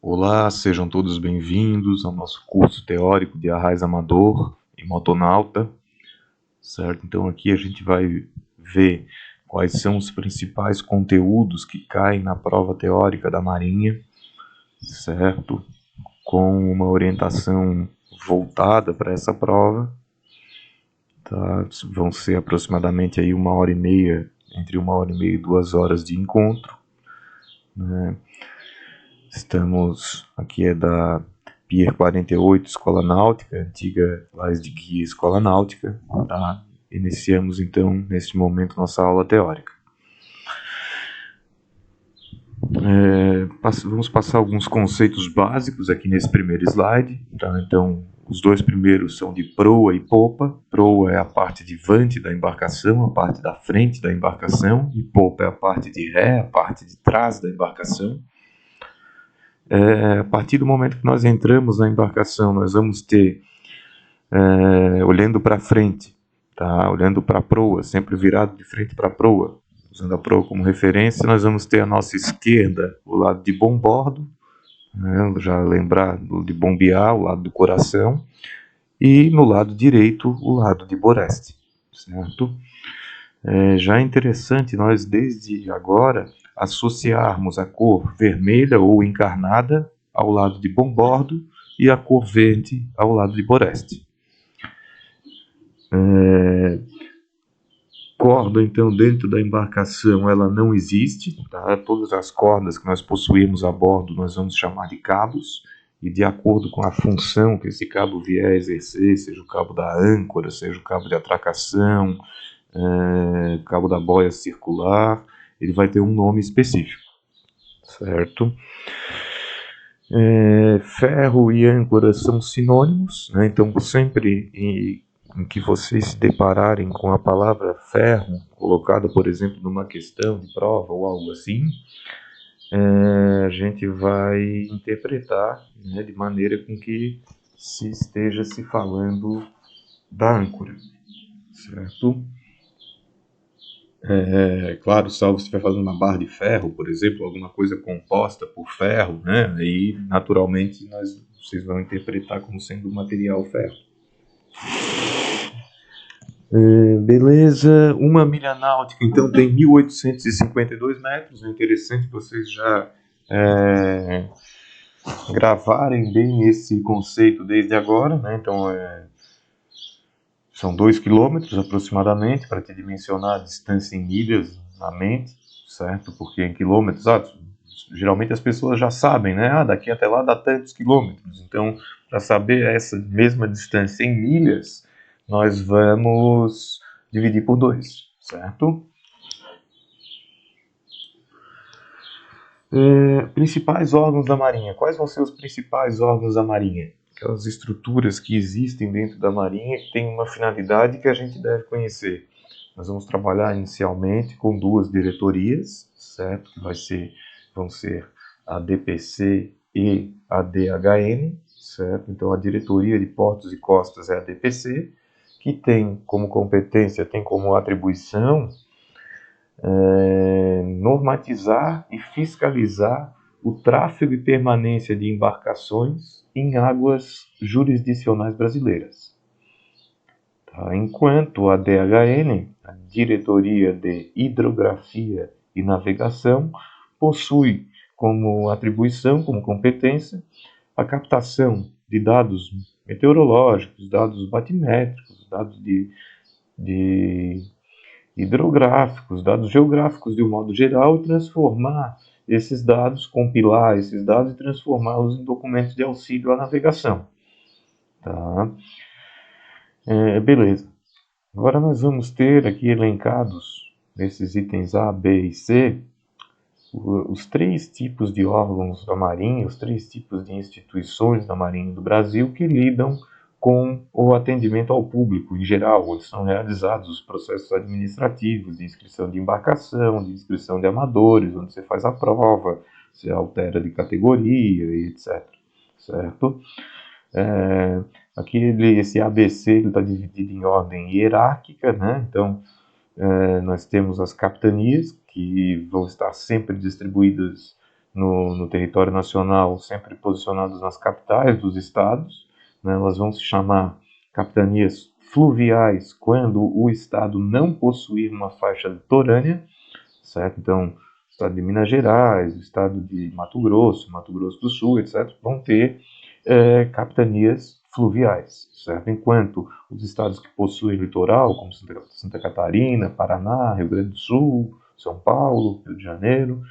Olá, sejam todos bem-vindos ao nosso curso teórico de arraiz amador e motonauta, certo? Então aqui a gente vai ver quais são os principais conteúdos que caem na prova teórica da Marinha, certo? Com uma orientação voltada para essa prova, tá? Vão ser aproximadamente aí 1h30, entre 1h30 e 2 horas de encontro, né? Estamos aqui da Pier 48 Escola Náutica, antiga Lais de Guia Escola Náutica, tá? Iniciamos então neste momento nossa aula teórica. Vamos passar alguns conceitos básicos aqui nesse primeiro slide, tá? Então os dois primeiros são de proa e popa. Proa é a parte de vante da embarcação, a parte da frente da embarcação, e popa é a parte de ré, a parte de trás da embarcação. A partir do momento que nós entramos na embarcação, nós vamos ter, olhando para frente, tá? Olhando para a proa, sempre virado de frente para a proa, usando a proa como referência, nós vamos ter à nossa esquerda o lado de bombordo, né? Já lembrar de bombear, o lado do coração, e no lado direito o lado de boreste, certo? Já é interessante nós desde agora associarmos a cor vermelha ou encarnada ao lado de bombordo e a cor verde ao lado de boreste. Corda, então, dentro da embarcação, ela não existe, tá? Todas as cordas que nós possuímos a bordo nós vamos chamar de cabos, e de acordo com a função que esse cabo vier a exercer, seja o cabo da âncora, seja o cabo de atracação, cabo da boia circular, ele vai ter um nome específico, certo? Ferro e âncora são sinônimos, né? Então sempre em que vocês se depararem com a palavra ferro, colocada, por exemplo, numa questão de prova ou algo assim, a gente vai interpretar, né, de maneira com que se esteja se falando da âncora, certo? Claro, salvo se estiver fazendo uma barra de ferro, por exemplo, alguma coisa composta por ferro, né? Aí, naturalmente, vocês vão interpretar como sendo o material ferro. Beleza, uma milha náutica, então, tem 1.852 metros. É interessante vocês já gravarem bem esse conceito desde agora, né? Então, são 2 quilômetros aproximadamente, para te dimensionar a distância em milhas na mente, certo? Porque em quilômetros, geralmente as pessoas já sabem, né? Daqui até lá dá tantos quilômetros. Então, para saber essa mesma distância em milhas, nós vamos dividir por 2, certo? Principais órgãos da Marinha. Quais vão ser os principais órgãos da Marinha? Aquelas estruturas que existem dentro da Marinha que têm uma finalidade que a gente deve conhecer. Nós vamos trabalhar inicialmente com 2 diretorias, certo? Que vão ser a DPC e a DHN, certo? Então a Diretoria de Portos e Costas é a DPC, que tem como competência, tem como atribuição normatizar e fiscalizar o tráfego e permanência de embarcações em águas jurisdicionais brasileiras. Tá? Enquanto a DHN, a Diretoria de Hidrografia e Navegação, possui como atribuição, como competência, a captação de dados meteorológicos, dados batimétricos, dados de hidrográficos, dados geográficos de um modo geral, e transformar esses dados, compilar esses dados e transformá-los em documentos de auxílio à navegação. Tá? Beleza. Agora nós vamos ter aqui elencados, nesses itens A, B e C, os 3 tipos de órgãos da Marinha, os 3 tipos de instituições da Marinha do Brasil que lidam com o atendimento ao público em geral, onde são realizados os processos administrativos de inscrição de embarcação, de inscrição de amadores, onde você faz a prova, você altera de categoria e etc. Certo? Aqui esse ABC está dividido em ordem hierárquica, né? Então, nós temos as capitanias, que vão estar sempre distribuídas no território nacional, sempre posicionadas nas capitais dos estados, né? Elas vão se chamar capitanias fluviais quando o estado não possuir uma faixa litorânea, certo? Então, o estado de Minas Gerais, o estado de Mato Grosso do Sul, etc., vão ter capitanias fluviais, certo? Enquanto os estados que possuem litoral, como Santa Catarina, Paraná, Rio Grande do Sul, São Paulo, Rio de Janeiro,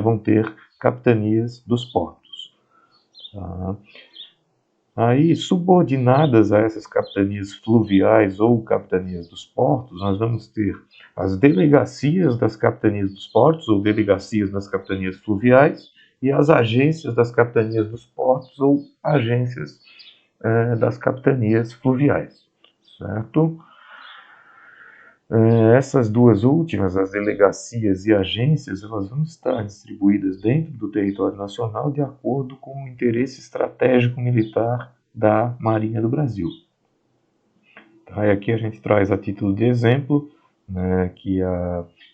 vão ter capitanias dos portos. Tá? Aí, subordinadas a essas capitanias fluviais ou capitanias dos portos, nós vamos ter as delegacias das capitanias dos portos ou delegacias das capitanias fluviais e as agências das capitanias dos portos ou agências das capitanias fluviais, certo? Essas duas últimas, as delegacias e agências, elas vão estar distribuídas dentro do território nacional de acordo com o interesse estratégico militar da Marinha do Brasil. Tá, e aqui a gente traz a título de exemplo, né, que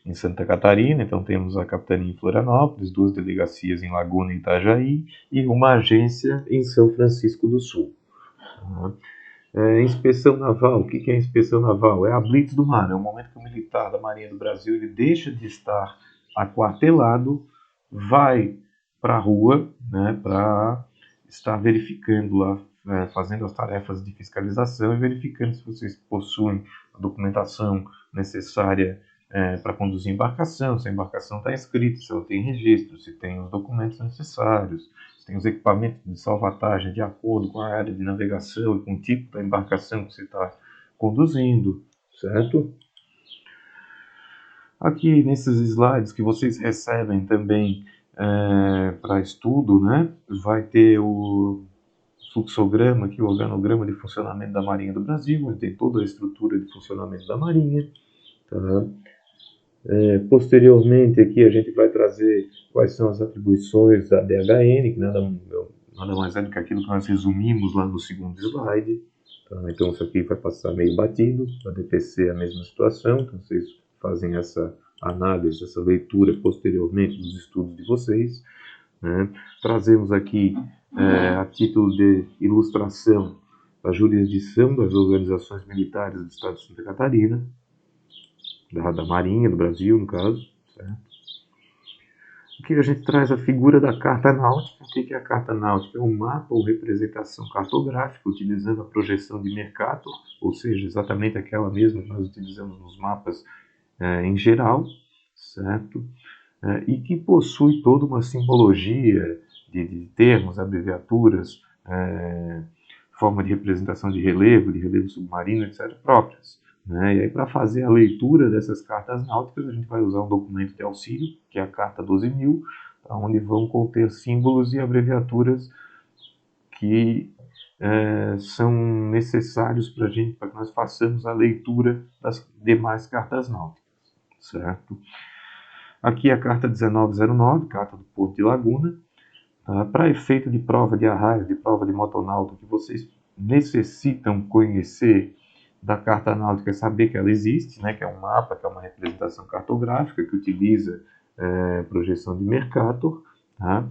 em Santa Catarina, então temos a capitania em Florianópolis, 2 delegacias em Laguna e Itajaí e uma agência em São Francisco do Sul. Tá? Inspeção naval, o que é inspeção naval? É a blitz do mar, é o momento que o militar da Marinha do Brasil ele deixa de estar aquartelado, vai para a rua, né, para estar verificando lá, fazendo as tarefas de fiscalização e verificando se vocês possuem a documentação necessária para conduzir a embarcação, se a embarcação está inscrita, se ela tem registro, se tem os documentos necessários, tem os equipamentos de salvatagem de acordo com a área de navegação e com o tipo da embarcação que você está conduzindo, certo? Aqui nesses slides que vocês recebem também para estudo, né, vai ter o fluxograma, aqui, o organograma de funcionamento da Marinha do Brasil, onde tem toda a estrutura de funcionamento da Marinha. Tá? Posteriormente aqui a gente vai trazer quais são as atribuições da DHN, que nada mais é do que aquilo que nós resumimos lá no segundo slide. Tá? Então isso aqui vai passar meio batido, a DPC é a mesma situação, então vocês fazem essa análise, essa leitura posteriormente dos estudos de vocês. Né? Trazemos aqui, a título de ilustração, a jurisdição das organizações militares do estado de Santa Catarina, da Marinha do Brasil, no caso. Certo? Aqui a gente traz a figura da carta náutica. O que é a carta náutica? É um mapa ou representação cartográfica utilizando a projeção de Mercator, ou seja, exatamente aquela mesma que nós utilizamos nos mapas em geral, certo? E que possui toda uma simbologia de termos, abreviaturas, forma de representação de relevo submarino, etc., próprias. Né? E aí, para fazer a leitura dessas cartas náuticas, a gente vai usar um documento de auxílio, que é a Carta 12.000, onde vão conter símbolos e abreviaturas que são necessários para que nós façamos a leitura das demais cartas náuticas. Certo? Aqui a Carta 1909, Carta do Porto de Laguna, para efeito de prova de arraias, de prova de motonauta, que vocês necessitam conhecer da carta náutica, saber que ela existe, né, que é um mapa, que é uma representação cartográfica, que utiliza projeção de Mercator, tá?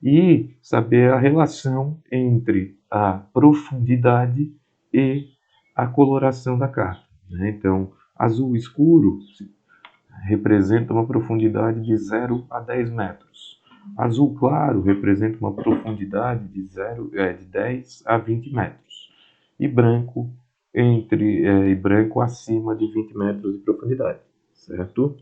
E saber a relação entre a profundidade e a coloração da carta. Né? Então, azul escuro representa uma profundidade de 0 a 10 metros. Azul claro representa uma profundidade de 10 a 20 metros. E branco branco acima de 20 metros de profundidade, certo?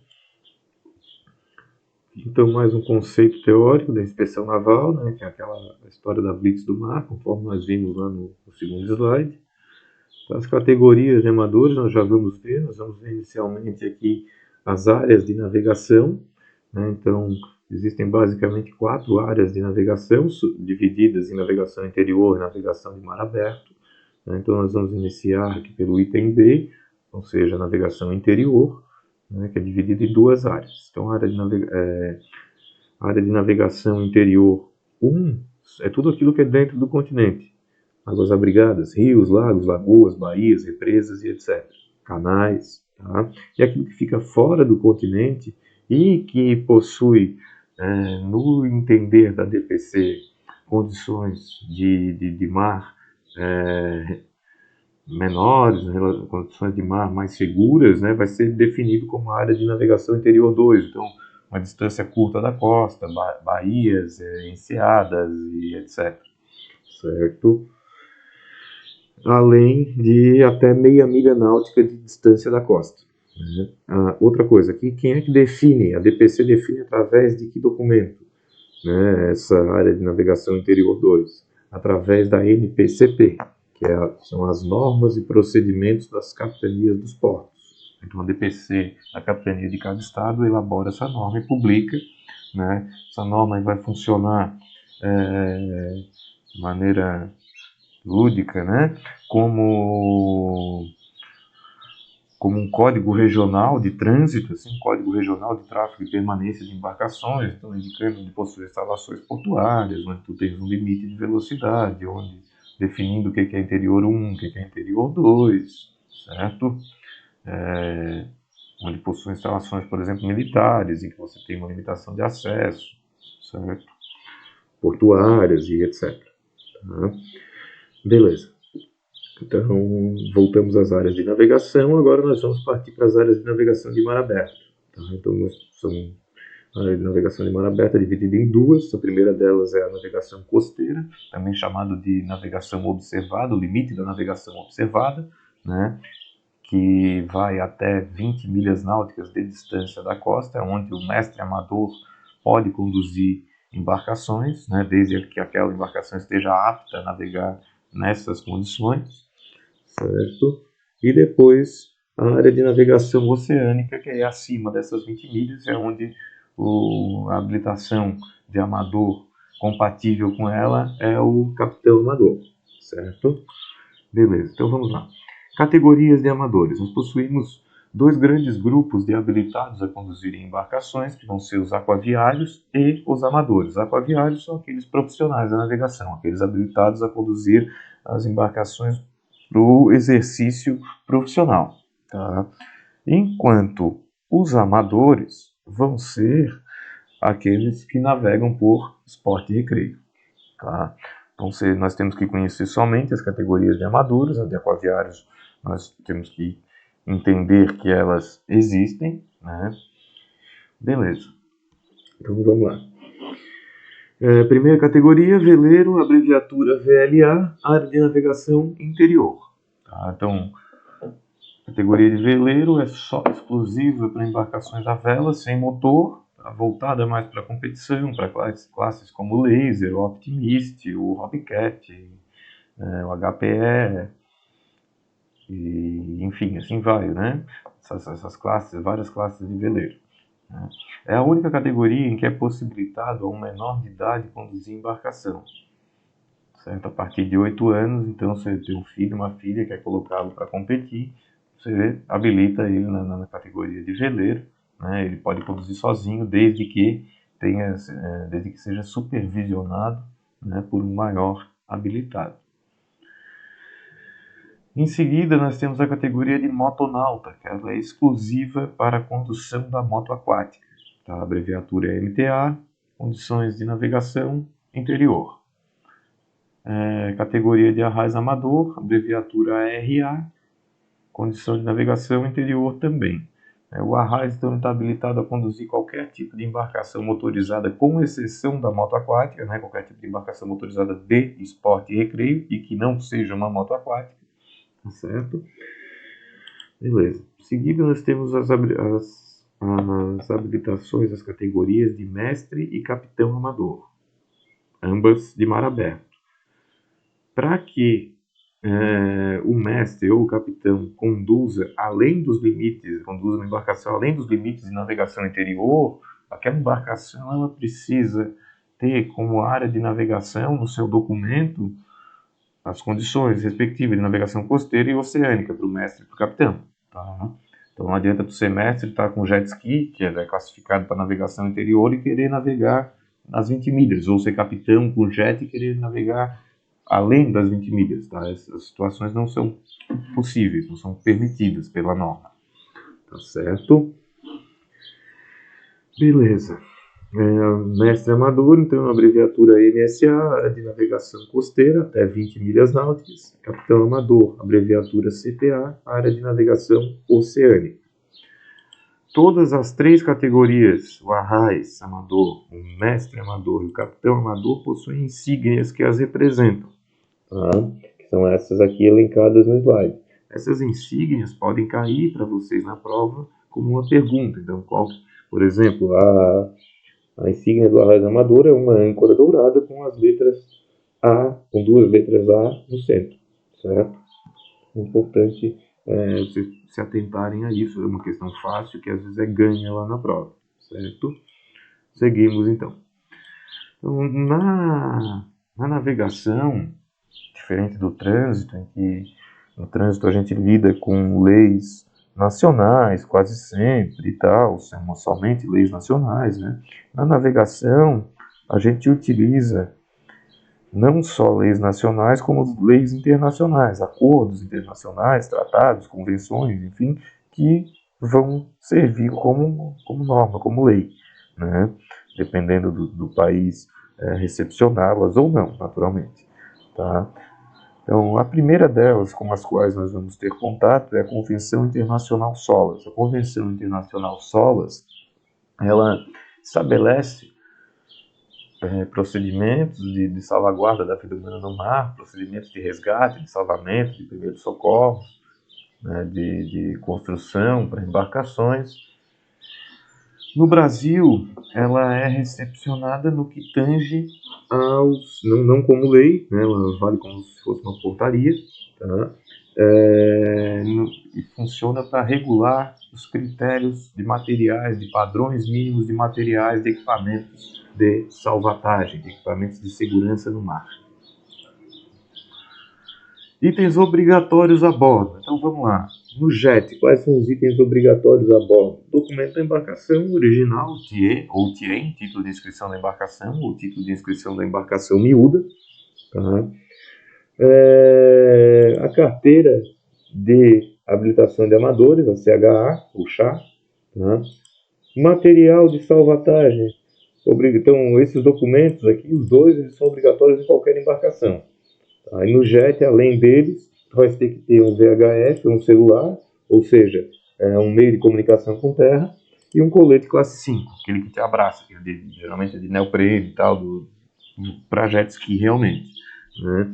Então, mais um conceito teórico da inspeção naval, né, que é aquela história da blitz do mar, conforme nós vimos lá no segundo slide. Então, as categorias de amadores nós já vamos ver. Nós vamos ver inicialmente aqui as áreas de navegação. Né? Então, existem basicamente 4 áreas de navegação, divididas em navegação interior e navegação de mar aberto. Então, nós vamos iniciar aqui pelo item B, ou seja, a navegação interior, né, que é dividida em 2 áreas. Então, a área de navegação interior 1 é tudo aquilo que é dentro do continente. Águas abrigadas, rios, lagos, lagoas, baías, represas e etc. Canais. Tá? E aquilo que fica fora do continente e que possui no entender da DPC, condições de mar menores, condições de mar mais seguras, né, vai ser definido como área de navegação interior 2. Então, uma distância curta da costa, baías, enseadas e etc. Certo? Além de até meia milha náutica de distância da costa. Outra coisa, aqui, quem é que define? A DPC define através de que documento? Né, essa área de navegação interior 2? Através da NPCP, que são as normas e procedimentos das capitanias dos portos. Então, a DPC, a capitania de cada estado, elabora essa norma e publica. Né? Essa norma vai funcionar de maneira lúdica, né? como um código regional de trânsito, assim, um código regional de tráfego e permanência de embarcações, então indicando onde possui instalações portuárias, onde tu tens um limite de velocidade, definindo o que é interior 1, o que é interior 2, certo? Onde possui instalações, por exemplo, militares, em que você tem uma limitação de acesso, certo? Portuárias e etc. Tá? Beleza. Então, voltamos às áreas de navegação. Agora nós vamos partir para as áreas de navegação de mar aberto. Tá? Então, a área de navegação de mar aberto é dividida em duas. A primeira delas é a navegação costeira, também chamado de navegação observada, o limite da navegação observada, né? Que vai até 20 milhas náuticas de distância da costa, onde o mestre amador pode conduzir embarcações, né? Desde que aquela embarcação esteja apta a navegar nessas condições, certo? E depois a área de navegação oceânica, que é acima dessas 20 milhas, é onde a habilitação de amador compatível com ela é o capitão amador, certo? Beleza, então vamos lá. Categorias de amadores. Nós possuímos dois grandes grupos de habilitados a conduzirem embarcações, que vão ser os aquaviários e os amadores. Os aquaviários são aqueles profissionais da navegação, aqueles habilitados a conduzir as embarcações para o exercício profissional. Tá? Enquanto os amadores vão ser aqueles que navegam por esporte e recreio. Tá? Então, nós temos que conhecer somente as categorias de amadores, as de aquaviários, nós temos que entender que elas existem, né? Beleza. Então, vamos lá. Primeira categoria, veleiro, abreviatura VLA, área de navegação interior. Tá? Então, a categoria de veleiro é só exclusiva para embarcações a vela, sem motor, voltada mais para a competição, para classes como o Laser, o Optimist, o Hobbycat, o HPE, e, enfim, assim vai, né? Essas classes, várias classes de veleiro. Né? É a única categoria em que é possibilitado a um menor de idade conduzir embarcação. Certo? A partir de 8 anos, então, você tem um filho, uma filha, quer colocá-lo para competir, você habilita ele na categoria de veleiro, né? Ele pode conduzir sozinho, desde que seja supervisionado, né, por um maior habilitado. Em seguida, nós temos a categoria de motonauta, que ela é exclusiva para a condução da moto aquática. Tá? A abreviatura é MTA, condições de navegação interior. Categoria de arraiz amador, abreviatura ARA, condição de navegação interior também. O arraiz então está habilitado a conduzir qualquer tipo de embarcação motorizada, com exceção da moto aquática, né? Qualquer tipo de embarcação motorizada de esporte e recreio e que não seja uma moto aquática. Tá certo? Beleza. Em seguida, nós temos as habilitações, as categorias de mestre e capitão amador, ambas de mar aberto. Para que o mestre ou o capitão conduza uma embarcação além dos limites de navegação interior, aquela embarcação ela precisa ter como área de navegação no seu documento as condições respectivas de navegação costeira e oceânica para o mestre e para o capitão. Tá? Então não adianta tu ser mestre e estar com jet ski, que é classificado para navegação interior, e querer navegar nas 20 milhas, ou ser capitão com jet e querer navegar além das 20 milhas. Tá? Essas situações não são possíveis, não são permitidas pela norma. Tá certo? Beleza. Mestre amador, então a abreviatura MSA, é de navegação costeira, até 20 milhas náuticas. Capitão amador, abreviatura CPA, área de navegação oceânica. Todas as três categorias, o arraiz amador, o mestre amador e o capitão amador, possuem insígnias que as representam, tá? Que são essas aqui elencadas no slide. Essas insígnias podem cair para vocês na prova como uma pergunta. Então, por exemplo, a insígnia do arraiz amador é uma âncora dourada com as letras A, com duas letras A no centro, certo? Importante vocês se atentarem a isso, é uma questão fácil que às vezes é ganha lá na prova, certo? Seguimos então. Então, na navegação, diferente do trânsito, em que no trânsito a gente lida com leis nacionais quase sempre e tal, são somente leis nacionais, né? Na navegação, a gente utiliza não só leis nacionais, como leis internacionais, acordos internacionais, tratados, convenções, enfim, que vão servir como norma, como lei, né? Dependendo do país recepcioná-las ou não, naturalmente. Tá? Então, a primeira delas, com as quais nós vamos ter contato, é a Convenção Internacional SOLAS. A Convenção Internacional SOLAS, ela estabelece procedimentos de salvaguarda da vida humana no mar, procedimentos de resgate, de salvamento, de primeiros socorros, né, de construção para embarcações. No Brasil, ela é recepcionada no que tange aos... não como lei, né, ela vale como se fosse uma portaria, tá? E funciona para regular os critérios de materiais, de padrões mínimos de materiais, de equipamentos de salvatagem, de equipamentos de segurança no mar. Itens obrigatórios a bordo. Então vamos lá. No JET, quais são os itens obrigatórios a bordo? Documento da embarcação original, TIE ou TIEM, título de inscrição da embarcação, ou título de inscrição da embarcação miúda. Tá? A carteira de habilitação de amadores, a CHA, ou CHA. Tá? Material de salvatagem. Então, esses documentos aqui, os dois, eles são obrigatórios em qualquer embarcação. Aí no JET, além deles, vai ter que ter um VHF, um celular, ou seja, um meio de comunicação com terra, e um colete classe 5, aquele que te abraça, que geralmente é de neoprene e tal, para jet ski realmente. Né?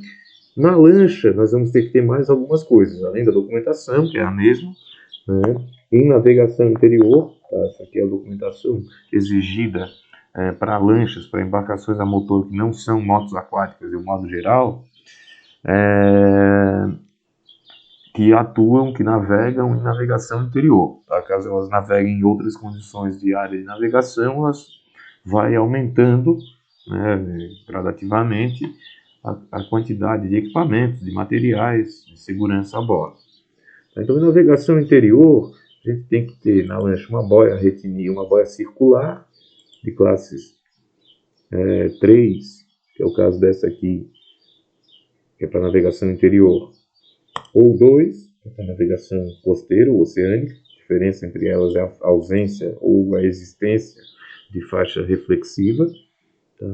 Na lancha, nós vamos ter que ter mais algumas coisas, além da documentação, que é a mesma, né? Em navegação interior, tá? Essa aqui é a documentação exigida para lanchas, para embarcações a motor que não são motos aquáticas, de um modo geral, que atuam, que navegam em navegação interior. Tá? Caso elas naveguem em outras condições de área de navegação, elas vai aumentando, né, gradativamente a quantidade de equipamentos, de materiais, de segurança a bordo. Então, em navegação interior, a gente tem que ter na lancha uma boia retinir, uma boia circular, de classes 3, que é o caso dessa aqui, que é para navegação interior, ou 2, que é para navegação costeira ou oceânica. A diferença entre elas é a ausência ou a existência de faixa reflexiva. Tá?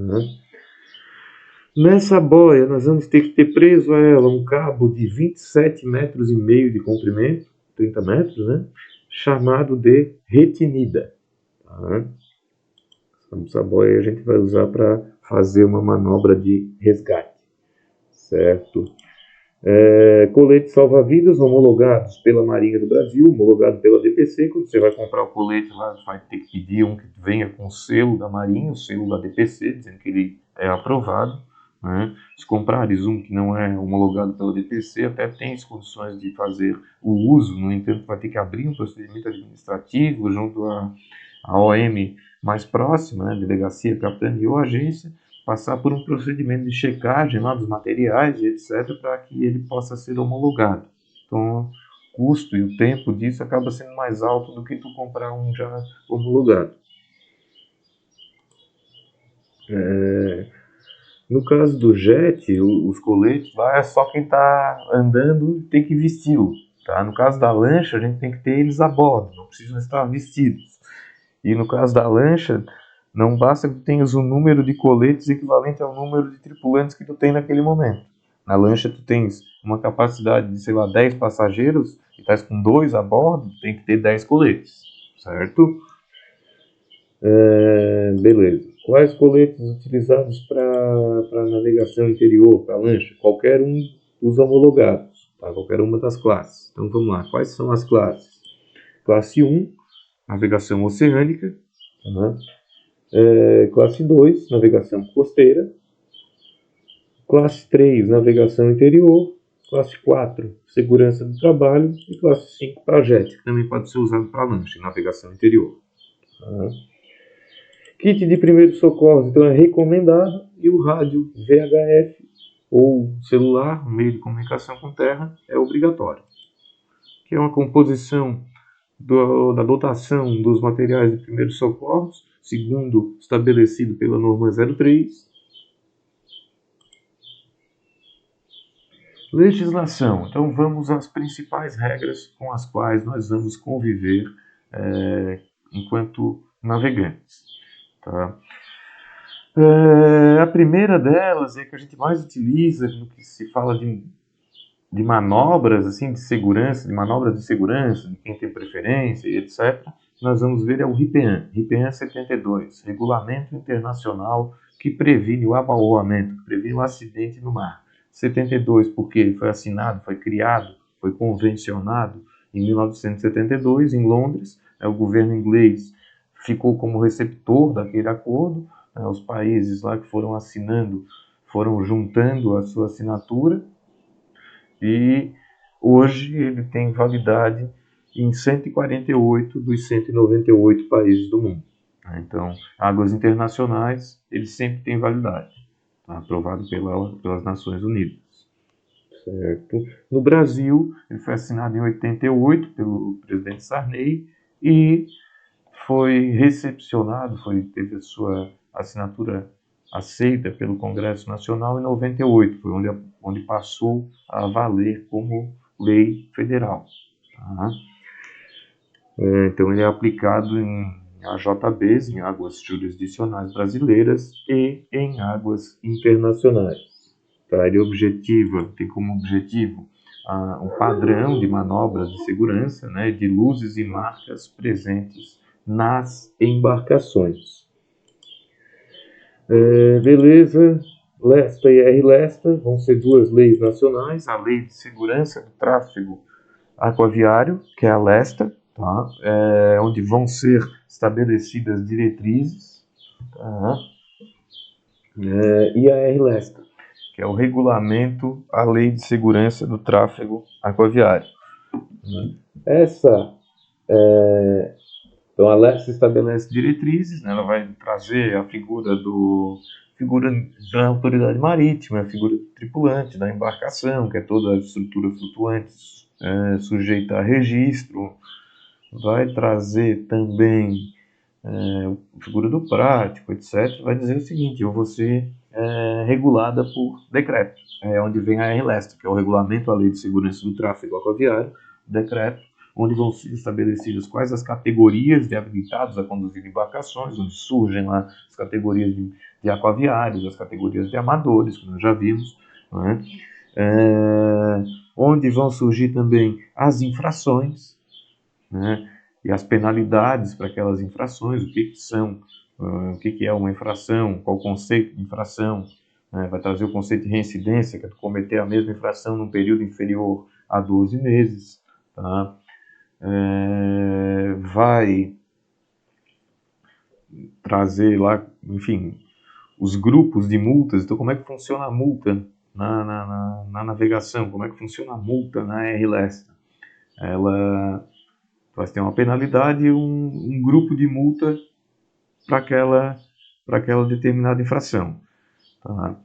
Nessa boia, nós vamos ter que ter preso a ela um cabo de 27,5 metros de comprimento, 30 metros, né? Chamado de retinida. Tá? Essa boia a gente vai usar para fazer uma manobra de resgate, certo? Coletes salva-vidas homologados pela Marinha do Brasil, homologado pela DPC. Quando você vai comprar o colete lá, você vai ter que pedir um que venha com o selo da Marinha, o selo da DPC, dizendo que ele é aprovado. Né? Se comprares um que não é homologado pela DPC, até tens condições de fazer o uso, no entanto vai ter que abrir um procedimento administrativo junto à OM mais próxima, né? Delegacia, capitania ou agência, passar por um procedimento de checagem lá dos materiais e etc, para que ele possa ser homologado. Então, o custo e o tempo disso acaba sendo mais alto do que tu comprar um já homologado. No caso do jet, os coletes lá é só quem está andando tem que vesti-lo. Tá? No caso da lancha, a gente tem que ter eles a bordo, não precisam estar vestidos. E no caso da lancha, Não basta que tu tenhas o número de coletes equivalente ao número de tripulantes que tu tem naquele momento. Na lancha tu tens uma capacidade de, sei lá, 10 passageiros e estás com 2 a bordo, tu tem que ter 10 coletes, certo? Beleza. Quais coletes utilizados para navegação interior, para lancha? Qualquer um dos homologados, tá? Qualquer uma das classes. Então vamos lá, quais são as classes? Classe 1, navegação oceânica. Tá? Classe 2, navegação costeira. Classe 3, navegação interior. Classe 4, segurança do trabalho. E classe 5, projeto, que também pode ser usado para lancha, navegação interior. Tá? Kit de primeiros socorros, então, é recomendado. E o rádio VHF ou celular, meio de comunicação com terra, é obrigatório. Que é uma composição da dotação dos materiais de primeiros socorros, segundo estabelecido pela norma 03. Legislação. Então vamos às principais regras com as quais nós vamos conviver enquanto navegantes. Tá? A primeira delas é que a gente mais utiliza no que se fala de manobras assim, de segurança, de manobras de segurança, de quem tem preferência e etc. Nós vamos ver é o RIPEAN, RIPEAN 72, Regulamento Internacional que previne o abalamento, que previne o acidente no mar. 72 porque ele foi assinado, foi criado, foi convencionado em 1972 em Londres. O governo inglês ficou como receptor daquele acordo. Os países lá que foram assinando foram juntando a sua assinatura e hoje ele tem validade em 148 dos 198 países do mundo. Então, águas internacionais, ele sempre tem validade, tá? Aprovado pelas Nações Unidas. Certo. No Brasil, ele foi assinado em 88 pelo presidente Sarney e foi recepcionado, teve a sua assinatura aceita pelo Congresso Nacional em 98, foi onde passou a valer como lei federal. Tá? Então ele é aplicado em AJBs, em águas jurisdicionais brasileiras e em águas internacionais. Tá? Ele tem como objetivo um padrão de manobras de segurança, né, de luzes e marcas presentes nas embarcações. Beleza, LESTA e RLESTA vão ser duas leis nacionais, a Lei de Segurança do Tráfego Aquaviário, que é a LESTA, tá? Onde vão ser estabelecidas diretrizes, tá? E a RLESTA, que é o Regulamento à Lei de Segurança do Tráfego Aquaviário. Então a LESTA estabelece diretrizes, né? Ela vai trazer a figura da autoridade marítima, a figura do tripulante, da embarcação, que é toda a estrutura flutuante sujeita a registro, vai trazer também a figura do prático, etc. Vai dizer o seguinte: eu vou ser regulada por decreto, onde vem a RLESTA, que é o Regulamento à Lei de Segurança do Tráfego Aquaviário, decreto, onde vão ser estabelecidas quais as categorias de habilitados a conduzir embarcações, onde surgem lá as categorias de aquaviários, as categorias de amadores, que nós já vimos, né? Onde vão surgir também as infrações, né? E as penalidades para aquelas infrações, o que são, o que é uma infração, qual o conceito de infração, né? Vai trazer o conceito de reincidência, que é cometer a mesma infração num período inferior a 12 meses, tá? Vai trazer lá, enfim, os grupos de multas. Então, como é que funciona a multa na navegação? Como é que funciona a multa na RLESTA? Ela vai ter uma penalidade e um grupo de multa para aquela determinada infração. Tá?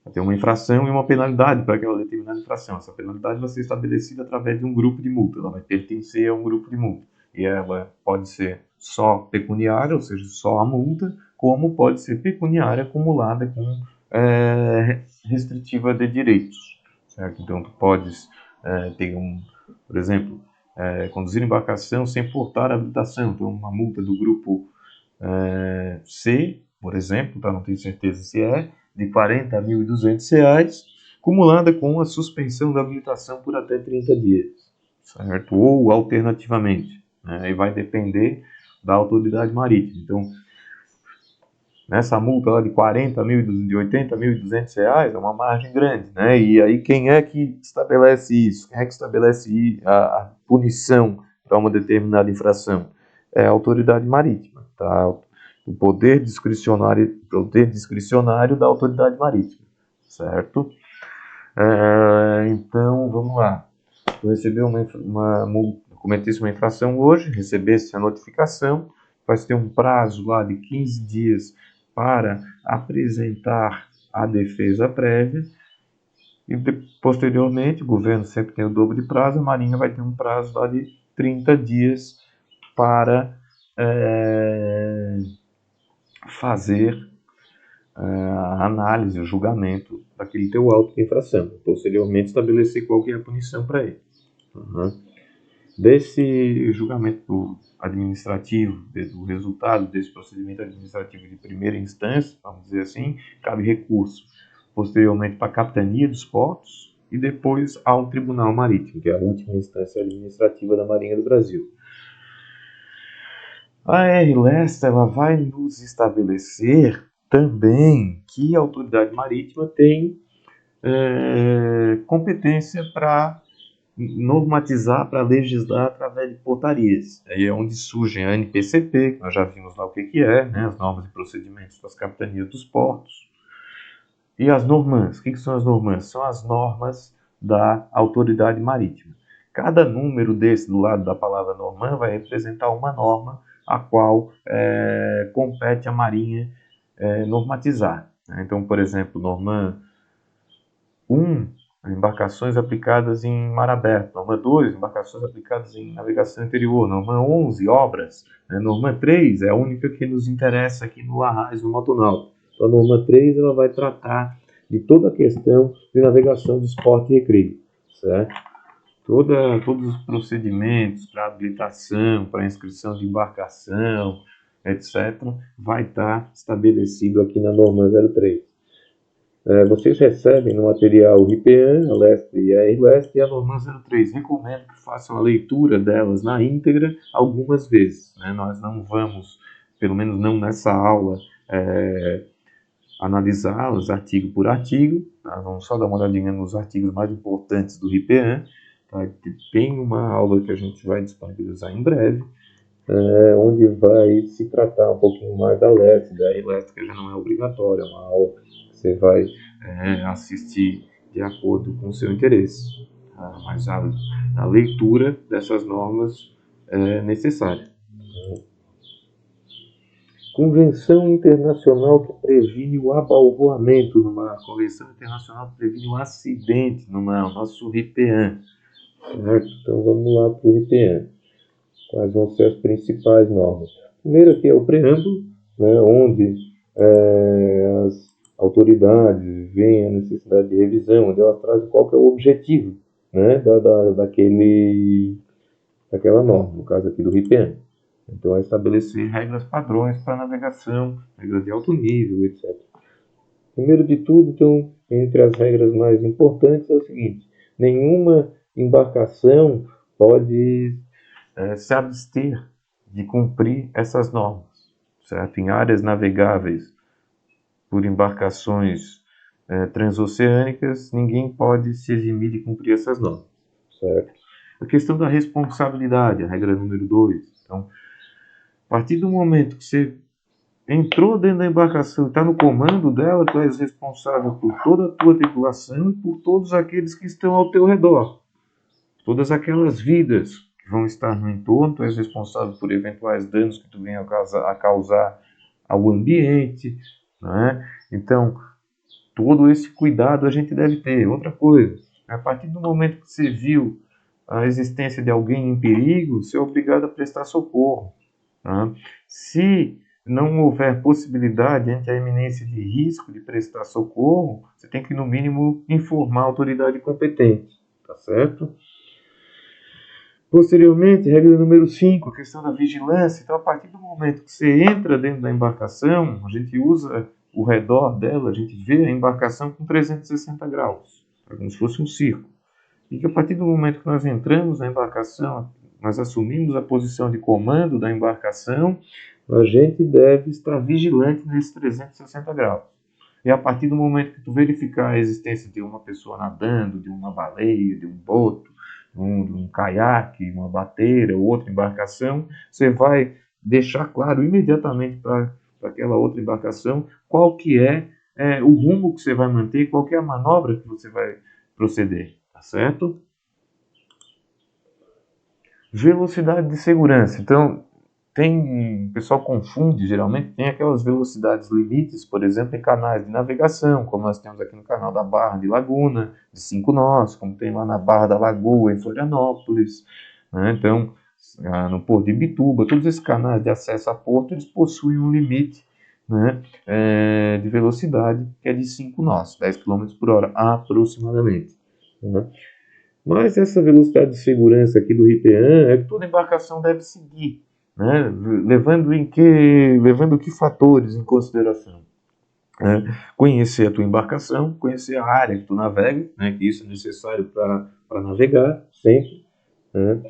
Vai ter uma infração e uma penalidade para aquela determinada infração. Essa penalidade vai ser estabelecida através de um grupo de multa. Ela vai pertencer a um grupo de multa. E ela pode ser só pecuniária, ou seja, só a multa, como pode ser pecuniária acumulada com restritiva de direitos. Certo? Então, tu podes ter por exemplo, conduzir embarcação sem portar habilitação. Então, uma multa do grupo C, por exemplo, tá? Não tenho certeza se é, de R$ 40.200, cumulada com a suspensão da habilitação por até 30 dias, certo? Ou alternativamente, né? Aí vai depender da autoridade marítima. Então, nessa multa lá de 40 mil, de 80.200 reais, é uma margem grande, né? E aí quem é que estabelece isso? Quem é que estabelece a punição para uma determinada infração? É a autoridade marítima, tá? O poder discricionário da autoridade marítima, certo? Então, vamos lá. Tu recebeu uma multa, cometesse uma infração hoje, recebesse a notificação, vai ter um prazo lá de 15 dias para apresentar a defesa prévia e posteriormente, o governo sempre tem o dobro de prazo, a Marinha vai ter um prazo lá de 30 dias para fazer a análise, o julgamento daquele teu auto de infração, posteriormente estabelecer qual que é a punição para ele. Uhum. Desse julgamento administrativo, do resultado desse procedimento administrativo de primeira instância, vamos dizer assim, cabe recurso posteriormente para a Capitania dos Portos e depois ao Tribunal Marítimo, que é a última instância administrativa da Marinha do Brasil. A RLEST ela vai nos estabelecer também que a autoridade marítima tem competência para normatizar, para legislar através de portarias. Aí é onde surge a NPCP, que nós já vimos lá o que é, né, as normas e procedimentos das capitanias dos portos. E as normans. O que são as normans? São as normas da autoridade marítima. Cada número desse do lado da palavra norman vai representar uma norma a qual compete à Marinha normatizar. Então, por exemplo, norma 1, embarcações aplicadas em mar aberto. Norma 2, embarcações aplicadas em navegação interior. Norma 11, obras. Norma 3 é a única que nos interessa aqui no Arraiz, no Motonauta. Então, a norma 3 ela vai tratar de toda a questão de navegação de esporte e recreio, certo? Todos os procedimentos para habilitação, para inscrição de embarcação, etc., vai estar estabelecido aqui na norma 03. Vocês recebem no material o RIPEAN, a LEST e a RLEST e a norma 03. Recomendo que façam a leitura delas na íntegra algumas vezes, né? Nós não vamos, pelo menos não nessa aula, analisá-las artigo por artigo. Tá? Vamos só dar uma olhadinha nos artigos mais importantes do RIPEAN. Tá? Tem uma aula que a gente vai disponibilizar em breve, onde vai se tratar um pouquinho mais da LEST, da RLEST, que já não é obrigatória, é uma aula que você vai assistir de acordo com o seu interesse. Tá? Mas a leitura dessas normas é necessária. Convenção Internacional que previne o abalroamento no mar. Convenção Internacional que previne o acidente no mar. O nosso RIPEAN. Certo? Então vamos lá para o RIPEAN. Quais vão ser as principais normas? Primeiro aqui é o preâmbulo, né, onde as autoridades veem a necessidade de revisão, onde elas trazem qual que é o objetivo, né, daquela norma, no caso aqui do RIPEAN. Então é estabelecer regras padrões para navegação, regras de alto nível, etc. Primeiro de tudo, então, entre as regras mais importantes é o seguinte: nenhuma embarcação pode se abster de cumprir essas normas, certo? Em áreas navegáveis por embarcações transoceânicas, ninguém pode se eximir de cumprir essas normas, certo? A questão da responsabilidade, a regra número 2. Então, a partir do momento que você entrou dentro da embarcação e está no comando dela, tu és responsável por toda a tua tripulação e por todos aqueles que estão ao teu redor. Todas aquelas vidas que vão estar no entorno, tu és responsável por eventuais danos que tu venha a causar ao ambiente, né? Então, todo esse cuidado a gente deve ter. Outra coisa, a partir do momento que você viu a existência de alguém em perigo, você é obrigado a prestar socorro. Tá? Se não houver possibilidade ante a iminência de risco de prestar socorro, você tem que, no mínimo, informar a autoridade competente, tá certo? Posteriormente, regra número 5, a questão da vigilância. Então, a partir do momento que você entra dentro da embarcação, a gente usa o redor dela, a gente vê a embarcação com 360 graus, como se fosse um círculo. E que a partir do momento que nós entramos na embarcação, nós assumimos a posição de comando da embarcação, a gente deve estar vigilante nesses 360 graus. E a partir do momento que tu verificar a existência de uma pessoa nadando, de uma baleia, de um boto, um caiaque, uma bateira ou outra embarcação, você vai deixar claro imediatamente para aquela outra embarcação qual que é o rumo que você vai manter, qual que é a manobra que você vai proceder, tá certo? Velocidade de segurança. Então, o pessoal confunde, geralmente, tem aquelas velocidades limites, por exemplo, em canais de navegação, como nós temos aqui no canal da Barra de Laguna, de 5 nós, como tem lá na Barra da Lagoa, em Florianópolis, né? Então, no Porto de Ibituba, todos esses canais de acesso a porto, eles possuem um limite, né, de velocidade, que é de 5 nós, 10 km por hora, aproximadamente, né? Mas essa velocidade de segurança aqui do RIPEAN é que toda embarcação deve seguir, né? Levando que fatores em consideração? Conhecer a tua embarcação, conhecer a área que tu navega, né? Que isso é necessário para navegar sempre, né?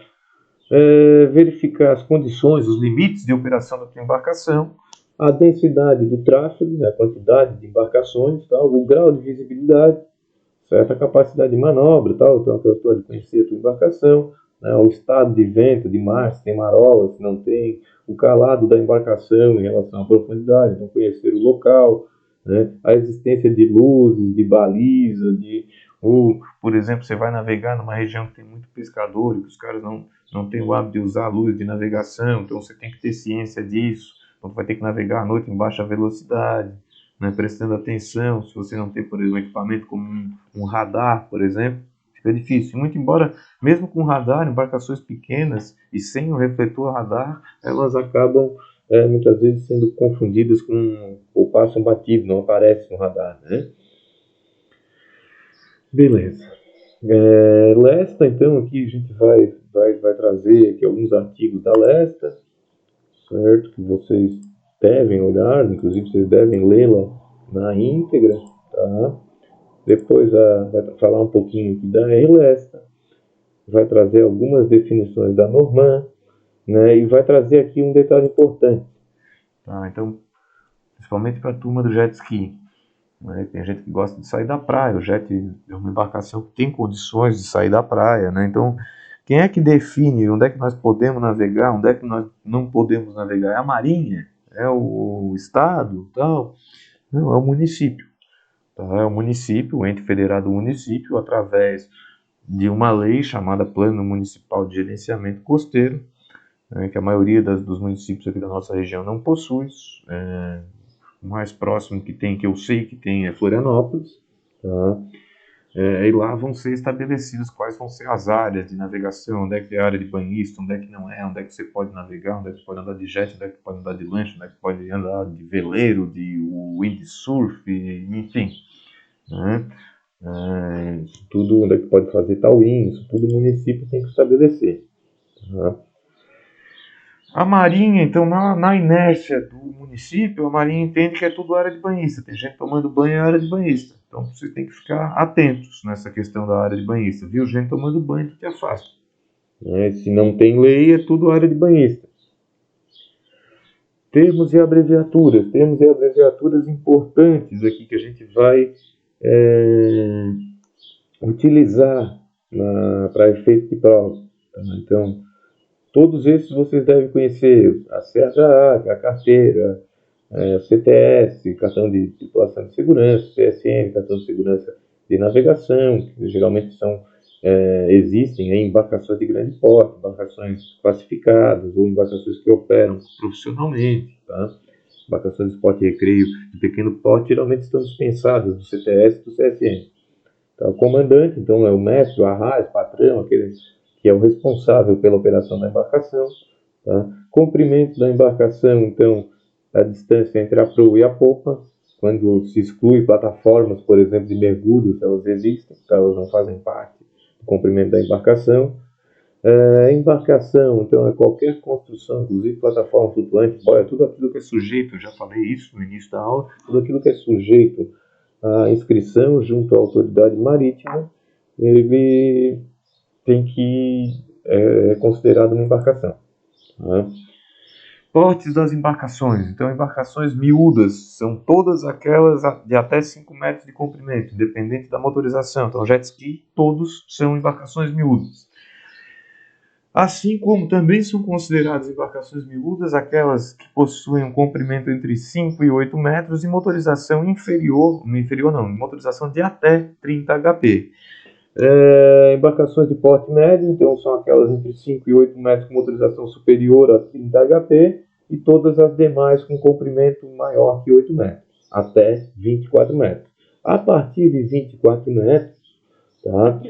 Verificar as condições, os limites de operação da tua embarcação, a densidade do tráfego, né? A quantidade de embarcações, tal, o grau de visibilidade, certa capacidade de manobra, tal, então aquela história de conhecer a tua embarcação, né, o estado de vento, de mar, se tem marola, se não tem, o calado da embarcação em relação à profundidade, então conhecer o local, né, a existência de luzes, de baliza, por exemplo, você vai navegar numa região que tem muito pescador e que os caras não têm o hábito de usar a luz de navegação, então você tem que ter ciência disso, então você vai ter que navegar à noite em baixa velocidade, né, prestando atenção. Se você não tem, por exemplo, um equipamento como um radar, por exemplo, fica difícil. Muito embora, mesmo com radar, embarcações pequenas e sem o refletor radar, elas acabam muitas vezes sendo confundidas com ou passam batido, não aparece no radar, né? Beleza. Lesta, então, aqui a gente vai trazer aqui alguns artigos da Lesta, certo? Que vocês devem olhar, inclusive vocês devem lê-la na íntegra, tá? Depois vai falar um pouquinho aqui da RLESTA, vai trazer algumas definições da Norman, né? E vai trazer aqui um detalhe importante, tá? Então, principalmente para a turma do jet ski, né? Tem gente que gosta de sair da praia, o jet é uma embarcação que tem condições de sair da praia, né? Então, quem é que define onde é que nós podemos navegar, onde é que nós não podemos navegar? É a Marinha? É o Estado? Tal? Não, é o município. Tá? É o município, o ente federado do município, através de uma lei chamada Plano Municipal de Gerenciamento Costeiro, né, que a maioria dos municípios aqui da nossa região não possui. O mais próximo que tem, que eu sei que tem, é Florianópolis. Tá? E lá vão ser estabelecidas quais vão ser as áreas de navegação, onde é que é a área de banhista, onde é que não é, onde é que você pode navegar, onde é que pode andar de jet, onde é que pode andar de lancha, onde é que pode andar de veleiro, de windsurf, enfim, né? Tudo, onde é que pode fazer tauim, isso tudo o município tem que estabelecer. Tá? A Marinha, então, na inércia do município, a Marinha entende que é tudo área de banhista. Tem gente tomando banho em área de banhista. Então, vocês têm que ficar atentos nessa questão da área de banhista. Viu gente tomando banho, tu te afasta. Se não tem lei, é tudo área de banhista. Termos e abreviaturas. Termos e abreviaturas importantes aqui que a gente vai utilizar para efeito de prova. Tá? Então, todos esses vocês devem conhecer: a CHA, que é a carteira, o CTS, cartão de titulação de segurança, CSN, cartão de segurança de navegação, que geralmente existem em embarcações de grande porte, embarcações classificadas ou embarcações que operam profissionalmente, tá? Embarcações de esporte e recreio de pequeno porte geralmente estão dispensadas do CTS e do CSN. Tá? O comandante, então, é o mestre, o arraiz, patrão, aquele que é o responsável pela operação da embarcação. Tá? Comprimento da embarcação, então, a distância entre a proa e a popa, quando se exclui plataformas, por exemplo, de mergulho, se elas existem, elas não fazem parte do comprimento da embarcação. Embarcação, então é qualquer construção, inclusive plataforma flutuante, olha, tudo aquilo que é sujeito, eu já falei isso no início da aula, tudo aquilo que é sujeito à inscrição junto à autoridade marítima, ele tem que é considerado uma embarcação. Tá? Portes das embarcações. Então, embarcações miúdas são todas aquelas de até 5 metros de comprimento, independente da motorização. Então, jet ski, todos são embarcações miúdas. Assim como também são consideradas embarcações miúdas aquelas que possuem um comprimento entre 5 e 8 metros e motorização motorização de até 30 HP. Embarcações de porte médio, então são aquelas entre 5 e 8 metros com motorização superior a 30 HP e todas as demais com comprimento maior que 8 metros, até 24 metros. A partir de 24 metros, tá,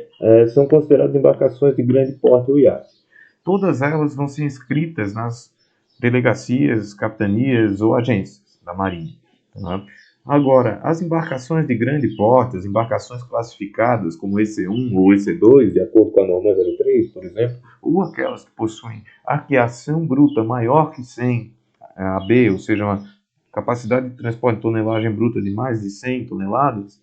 são consideradas embarcações de grande porte ou iate. Todas elas vão ser inscritas nas delegacias, capitanias ou agências da Marinha. Tá? Agora, as embarcações de grande porte, as embarcações classificadas como EC1 ou EC2, de acordo com a norma 03, por exemplo, ou aquelas que possuem arqueação bruta maior que 100 AB, ou seja, uma capacidade de transporte de tonelagem bruta de mais de 100 toneladas,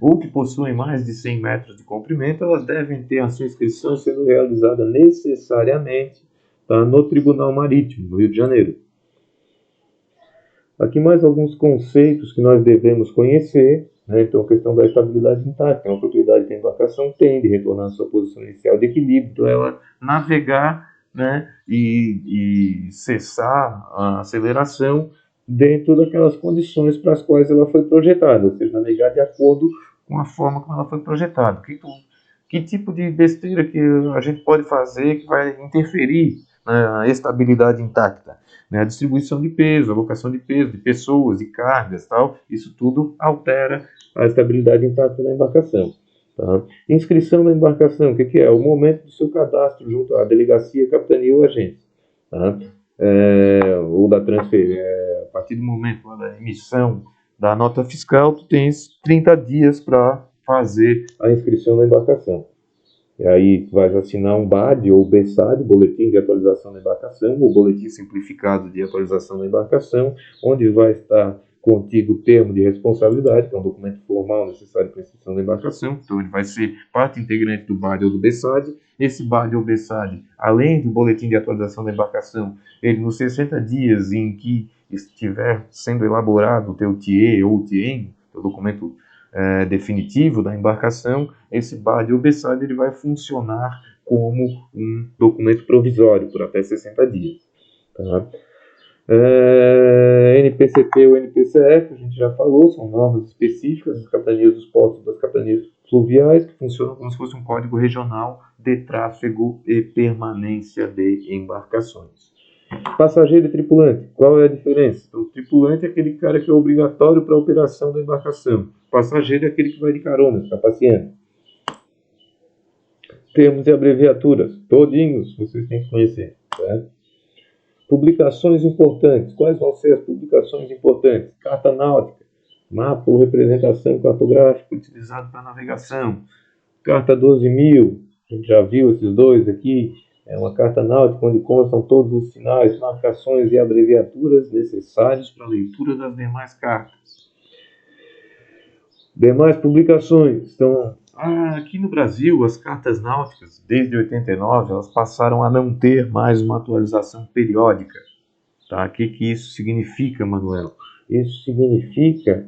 ou que possuem mais de 100 metros de comprimento, elas devem ter a sua inscrição sendo realizada necessariamente, tá, no Tribunal Marítimo, no Rio de Janeiro. Aqui mais alguns conceitos que nós devemos conhecer, né? Então, a questão da estabilidade intacta. Uma propriedade da embarcação tende a retornar à sua posição inicial de equilíbrio, então ela navegar, né, e cessar a aceleração dentro daquelas condições para as quais ela foi projetada, ou seja, navegar de acordo com a forma como ela foi projetada. Que tipo de besteira que a gente pode fazer que vai interferir na estabilidade intacta? A distribuição de peso, alocação de peso, de pessoas, de cargas, tal, isso tudo altera a estabilidade intacta da embarcação. Tá? Inscrição na embarcação, o que é? O momento do seu cadastro junto à delegacia, capitania ou agência. Tá? Ou da transferência, a partir do momento da emissão da nota fiscal, tu tens 30 dias para fazer a inscrição na embarcação. E aí tu vais assinar um BAD ou BSAD, Boletim de Atualização da Embarcação, ou Boletim Simplificado de Atualização da Embarcação, onde vai estar contigo o termo de responsabilidade, que é um documento formal necessário para a inscrição da embarcação. Então ele vai ser parte integrante do BAD ou do BSAD. Esse BAD ou BSAD, além do Boletim de Atualização da Embarcação, ele nos 60 dias em que estiver sendo elaborado o teu TE ou TN, o documento definitivo da embarcação, esse BAD ou BSAD ele vai funcionar como um documento provisório por até 60 dias. Tá? NPCP ou NPCF, a gente já falou, são normas específicas das capitanias dos portos e das capitanias fluviais, que funcionam como se fosse um código regional de tráfego e permanência de embarcações. Passageiro e tripulante, qual é a diferença? Então, o tripulante é aquele cara que é obrigatório para a operação da embarcação. O passageiro é aquele que vai de carona, está passeando. Termos e abreviaturas, todinhos, vocês têm que conhecer. Certo? Publicações importantes, quais vão ser as publicações importantes? Carta náutica, mapa ou representação cartográfica utilizado para navegação. Carta 12.000, a gente já viu esses dois aqui. É uma carta náutica onde constam todos os sinais, marcações e abreviaturas necessários para a leitura das demais cartas. Demais publicações. Então, aqui no Brasil, as cartas náuticas, desde 89, elas passaram a não ter mais uma atualização periódica. Tá? O que isso significa, Manuel? Isso significa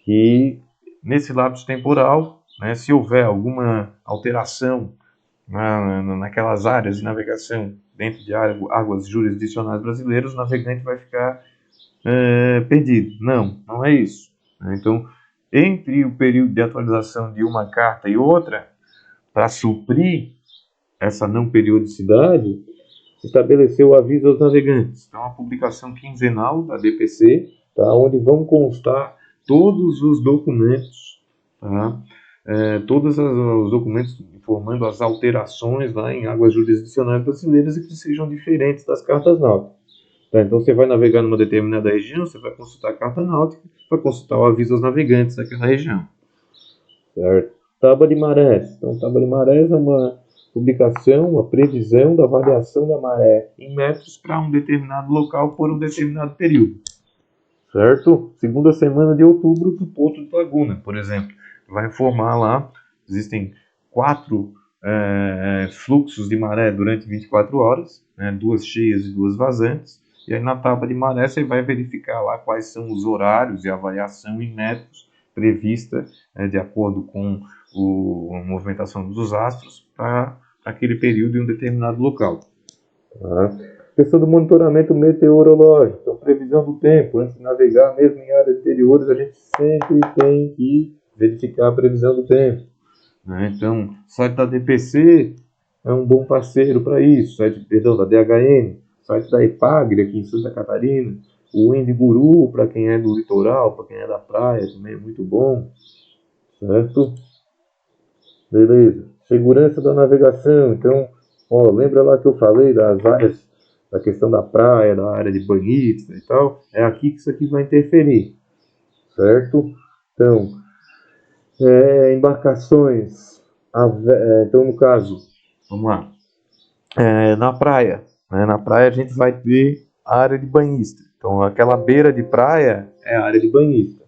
que, nesse lapso temporal, né, se houver alguma alteração naquelas áreas de navegação dentro de águas jurisdicionais brasileiras, o navegante vai ficar perdido. Não é isso. Então, entre o período de atualização de uma carta e outra, para suprir essa não periodicidade, se estabeleceu o aviso aos navegantes. Então, a publicação quinzenal da DPC, tá, onde vão constar todos os documentos, tá? Todos os documentos informando as alterações lá em águas jurisdicionais brasileiras e que sejam diferentes das cartas náuticas. Tá? Então você vai navegar numa determinada região, você vai consultar a carta náutica, vai consultar o aviso aos navegantes daquela região. Certo? Tábua de marés. Então, tábua de marés é uma publicação, a previsão da variação da maré em metros para um determinado local por um determinado período. Certo? Segunda semana de outubro do Porto de Laguna, por exemplo. Vai informar lá, existem 4 fluxos de maré durante 24 horas, né, 2 cheias e 2 vazantes, e aí na tábua de maré você vai verificar lá quais são os horários e a variação em metros prevista de acordo com a movimentação dos astros para aquele período em um determinado local. Questão do monitoramento meteorológico, então previsão do tempo. Antes de navegar, mesmo em áreas interiores, a gente sempre tem que verificar a previsão do tempo. Então, o site da DPC é um bom parceiro para isso, da DHN, o site da EPAGRE aqui em Santa Catarina, o Endiguru para quem é do litoral, para quem é da praia, também é muito bom, certo? Beleza. Segurança da navegação, então, lembra lá que eu falei das áreas, da questão da praia, da área de banhista e tal, é aqui que isso aqui vai interferir, certo? Então, embarcações, então no caso, vamos lá, na praia, né? Na praia a gente vai ter a área de banhista, então aquela beira de praia é a área de banhista,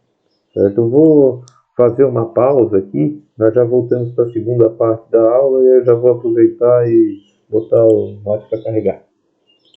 certo? Eu vou fazer uma pausa aqui, nós já voltamos para a segunda parte da aula e eu já vou aproveitar e botar o mote para carregar.